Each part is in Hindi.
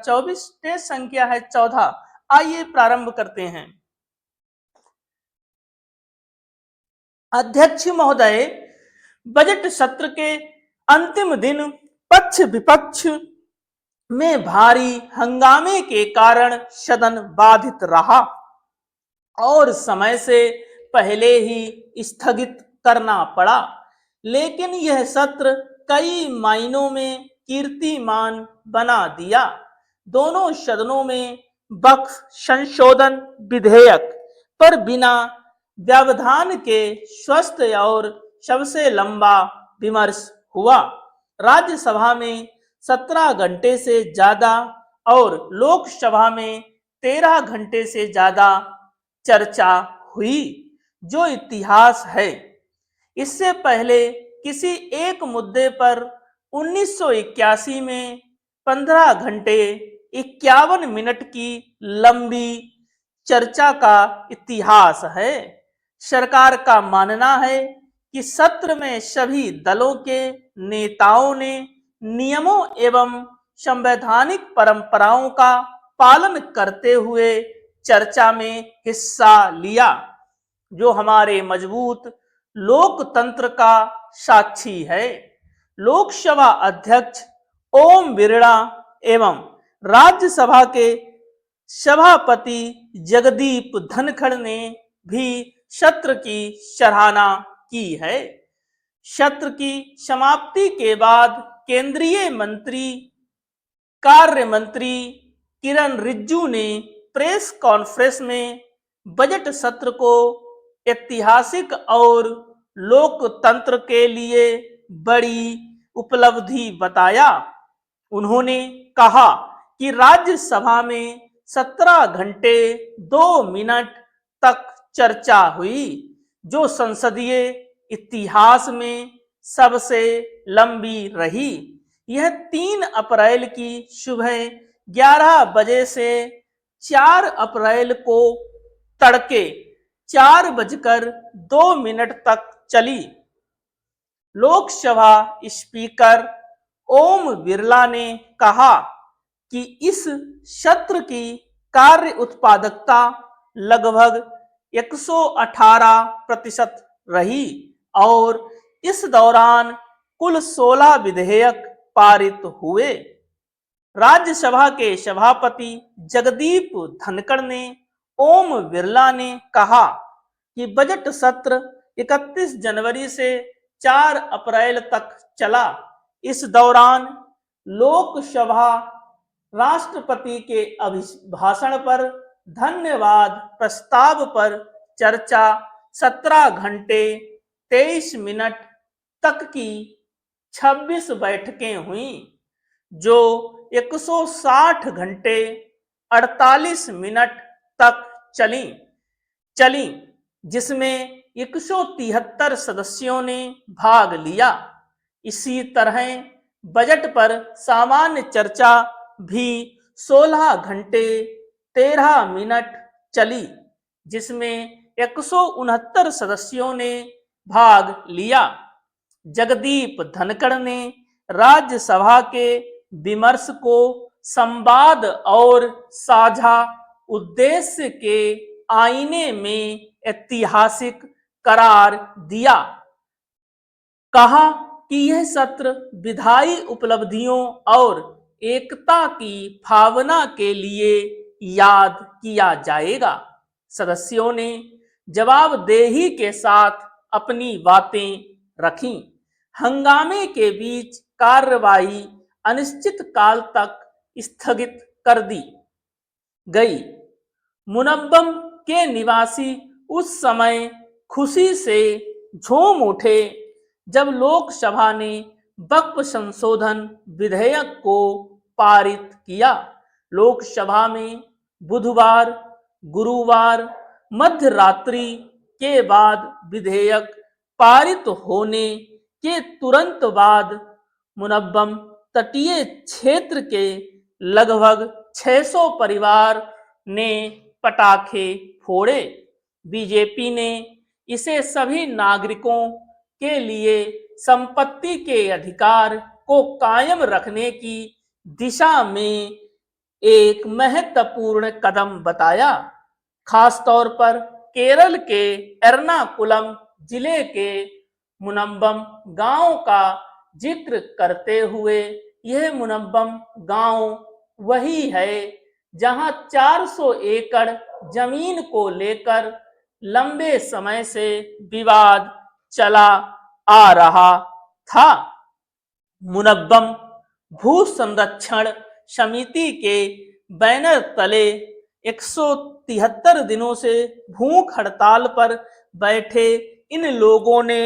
24 टेस्ट संख्या है 14। आइए प्रारंभ करते हैं। अध्यक्ष महोदय, बजट सत्र के अंतिम दिन पक्ष विपक्ष में भारी हंगामे के कारण सदन बाधित रहा और समय से पहले ही स्थगित करना पड़ा। लेकिन यह सत्र कई मायनों में कीर्तिमान बना दिया। दोनों सदनों में वक्फ संशोधन विधेयक पर बिना व्यवधान के स्वस्थ और सबसे लंबा विमर्श हुआ। राज्यसभा में 17 घंटे से ज्यादा और लोकसभा में 13 घंटे से ज्यादा चर्चा हुई, जो इतिहास है। इससे पहले किसी एक मुद्दे पर 1981 में 15 घंटे 51 मिनट की लंबी चर्चा का इतिहास है। सरकार का मानना है कि सत्र में सभी दलों के नेताओं ने नियमों एवं संवैधानिक परंपराओं का पालन करते हुए चर्चा में हिस्सा लिया, जो हमारे मजबूत लोकतंत्र का साक्षी है। लोकसभा अध्यक्ष ओम बिरला एवं राज्यसभा के सभापति जगदीप धनखड़ ने भी सत्र की सराहना की है। सत्र की समाप्ति के बाद केंद्रीय कार्य मंत्री किरण रिजिजू ने प्रेस कॉन्फ्रेंस में बजट सत्र को ऐतिहासिक और लोकतंत्र के लिए बड़ी उपलब्धि बताया। उन्होंने कहा कि राज्यसभा में 17 घंटे 2 मिनट तक चर्चा हुई, जो संसदीय इतिहास में सबसे लंबी रही। यह 3 अप्रैल की सुबह 11 बजे से 4 अप्रैल को तड़के 4:02 तक चली। लोकसभा स्पीकर ओम बिरला ने कहा कि इस सत्र की कार्य उत्पादकता लगभग 118% रही और इस दौरान कुल 16 विधेयक पारित हुए। राज्यसभा के सभापति जगदीप धनखड़ ने ओम बिरला ने कहा कि बजट सत्र 31 जनवरी से 4 अप्रैल तक चला। इस दौरान लोकसभा राष्ट्रपति के अभिभाषण पर धन्यवाद प्रस्ताव पर चर्चा 17 घंटे 23 मिनट तक की 26 बैठकें हुई, जो 160 घंटे 48 मिनट तक चली, जिसमें 173 सदस्यों ने भाग लिया। इसी तरह बजट पर सामान्य चर्चा भी 16 घंटे 13 मिनट चली, जिसमें 169 सदस्यों ने भाग लिया। जगदीप धनखड़ ने राज्यसभा के विमर्श को संवाद और साझा उद्देश्य के आईने में ऐतिहासिक करार दिया। कहा कि यह सत्र विधायी उपलब्धियों और एकता की भावना के लिए याद किया जाएगा। सदस्यों ने जवाबदेही के साथ अपनी बातें रखीं। हंगामे के बीच कार्यवाही अनिश्चित काल तक स्थगित कर दी गई। मुनव्वम के निवासी उस समय खुशी से झूम उठे जब लोकसभा ने वक्फ संशोधन विधेयक को पारित किया। लोकसभा में बुधवार, गुरुवार मध्य रात्रि के बाद विधेयक पारित होने के तुरंत बाद मुनव्वम तटीय क्षेत्र के लगभग 600 परिवार ने पटाखे फोड़े। बीजेपी ने इसे सभी नागरिकों के लिए संपत्ति के अधिकार को कायम रखने की दिशा में एक महत्वपूर्ण कदम बताया। खास तौर पर केरल के एर्नाकुलम जिले के मुनम्बम गांव का जिक्र करते हुए, यह मुनम्बम गांव वही है जहां 400 एकड़ जमीन को लेकर लंबे समय से विवाद चला आ रहा था। मुनव्वम भू संरक्षण समिति के बैनर तले 173 दिनों से भूख हड़ताल पर बैठे इन लोगों ने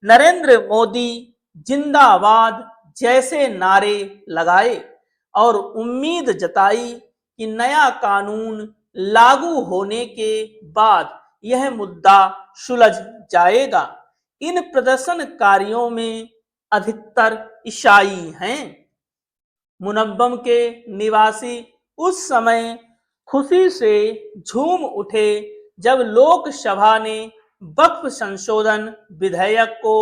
नरेंद्र मोदी जिंदाबाद जैसे नारे लगाए और उम्मीद जताई कि नया कानून लागू होने के बाद यह मुद्दा सुलझ जाएगा। इन प्रदर्शनकारियों में अधिकतर ईसाई हैं। मुनव्वम के निवासी उस समय खुशी से झूम उठे जब लोकसभा ने वक्फ संशोधन विधेयक को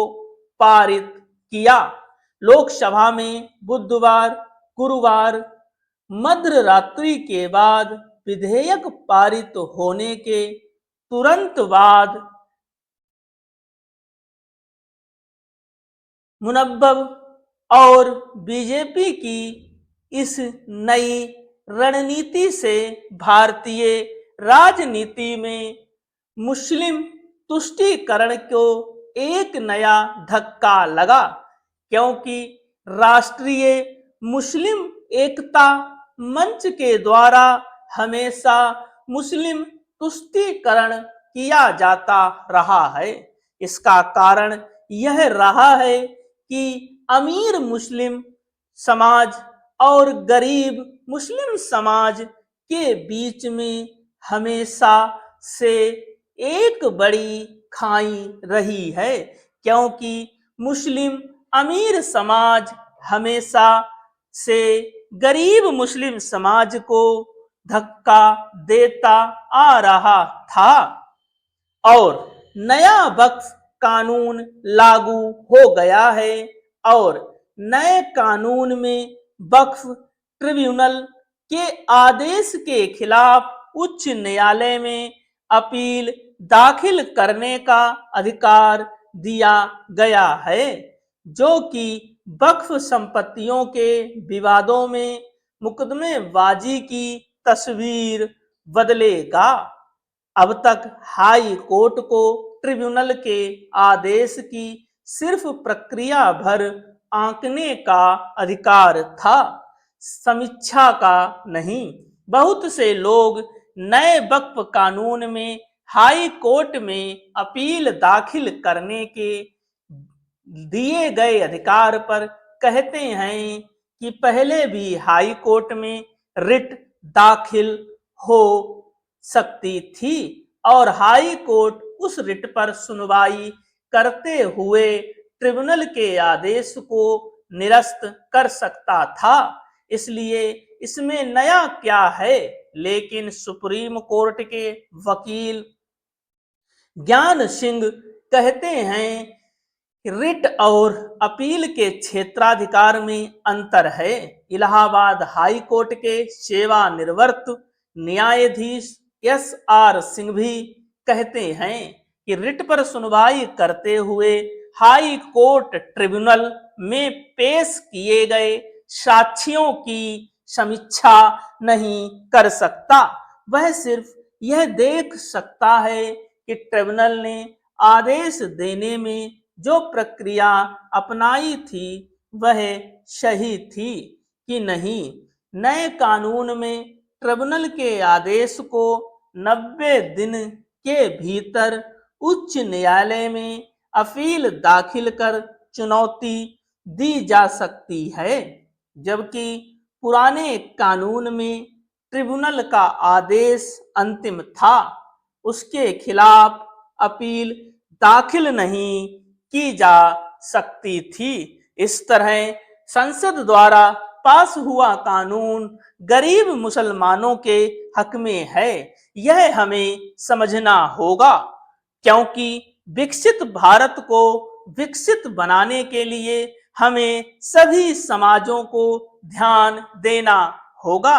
पारित किया। लोकसभा में बुधवार गुरुवार मध्य रात्रि के बाद विधेयक पारित होने के तुरंत बाद मुनव्वम और बीजेपी की इस नई रणनीति से भारतीय राजनीति में मुस्लिम तुष्टीकरण को एक नया धक्का लगा, क्योंकि राष्ट्रीय मुस्लिम एकता मंच के द्वारा हमेशा मुस्लिम तुष्टीकरण किया जाता रहा है। इसका कारण यह रहा है कि अमीर मुस्लिम समाज और गरीब मुस्लिम समाज के बीच में हमेशा से एक बड़ी खाई रही है, क्योंकि मुस्लिम अमीर समाज हमेशा से गरीब मुस्लिम समाज को धक्का देता आ रहा था और नया वक्फ कानून लागू हो गया है और नए कानून में वक्फ ट्रिब्यूनल के आदेश के खिलाफ उच्च न्यायालय में अपील दाखिल करने का अधिकार दिया गया है, जो कि वक्फ संपत्तियों के विवादों में मुकदमेबाजी की तस्वीर बदलेगा। अब तक हाई कोर्ट को ट्रिब्यूनल के आदेश की सिर्फ प्रक्रिया भर आंकने का अधिकार था, समीक्षा का नहीं। बहुत से लोग नए वक्फ कानून में हाई कोर्ट में अपील दाखिल करने के दिए गए अधिकार पर कहते हैं कि पहले भी हाई कोर्ट में रिट दाखिल हो सकती थी और हाई कोर्ट उस रिट पर सुनवाई करते हुए ट्रिब्यूनल के आदेश को निरस्त कर सकता था। इसलिए इसमें नया क्या है, लेकिन सुप्रीम कोर्ट के वकील ज्ञान सिंह कहते हैं कि रिट और अपील के क्षेत्राधिकार में अंतर है। इलाहाबाद हाई कोर्ट के सेवानिवृत्त न्यायाधीश एस.आर. सिंह भी कहते हैं कि रिट पर सुनवाई करते हुए हाई कोर्ट ट्रिब्यूनल में पेश किए गए साक्ष्यों की समीक्षा नहीं कर सकता। वह सिर्फ यह देख सकता है कि ट्रिब्यूनल ने आदेश देने में जो प्रक्रिया अपनाई थी वह सही थी कि नहीं। नए कानून में ट्रिब्यूनल के आदेश को 90 दिन के भीतर उच्च न्यायालय में अपील दाखिल कर चुनौती दी जा सकती है, जबकि पुराने कानून में ट्रिब्यूनल का आदेश अंतिम था, उसके खिलाफ अपील दाखिल नहीं की जा सकती थी। इस तरह संसद द्वारा पास हुआ कानून गरीब मुसलमानों के हक में है, यह हमें समझना होगा, क्योंकि विकसित भारत को विकसित बनाने के लिए हमें सभी समाजों को ध्यान देना होगा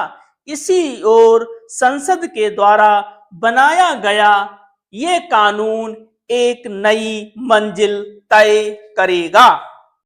इसी ओर संसद के द्वारा बनाया गया ये कानून एक नई मंजिल तय करेगा।